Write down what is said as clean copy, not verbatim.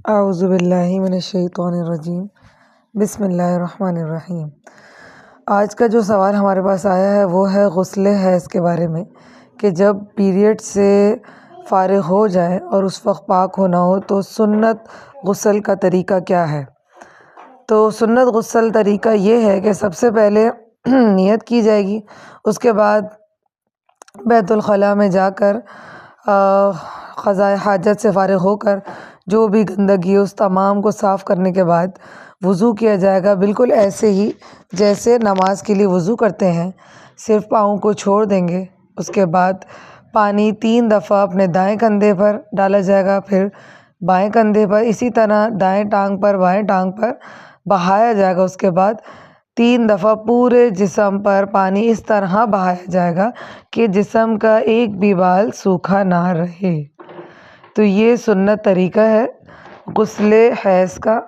اعوذ باللہ من الشیطان الرجیم، بسم اللہ الرحمن الرحیم۔ آج کا جو سوال ہمارے پاس آیا ہے وہ ہے غسل حیض کے بارے میں، کہ جب پیریڈ سے فارغ ہو جائے اور اس وقت پاک ہونا ہو تو سنت غسل کا طریقہ کیا ہے۔ تو سنت غسل طریقہ یہ ہے کہ سب سے پہلے نیت کی جائے گی، اس کے بعد بیت الخلاء میں جا کر قضائے حاجت سے فارغ ہو کر جو بھی گندگی اس تمام کو صاف کرنے کے بعد وضو کیا جائے گا، بالکل ایسے ہی جیسے نماز کے لیے وضو کرتے ہیں، صرف پاؤں کو چھوڑ دیں گے۔ اس کے بعد پانی 3 دفعہ اپنے دائیں کندھے پر ڈالا جائے گا، پھر بائیں کندھے پر، اسی طرح دائیں ٹانگ پر بائیں ٹانگ پر بہایا جائے گا۔ اس کے بعد 3 دفعہ پورے جسم پر پانی اس طرح بہایا جائے گا کہ جسم کا ایک بھی بال سوکھا نہ رہے۔ تو یہ سنت طریقہ ہے غسل حیض کا۔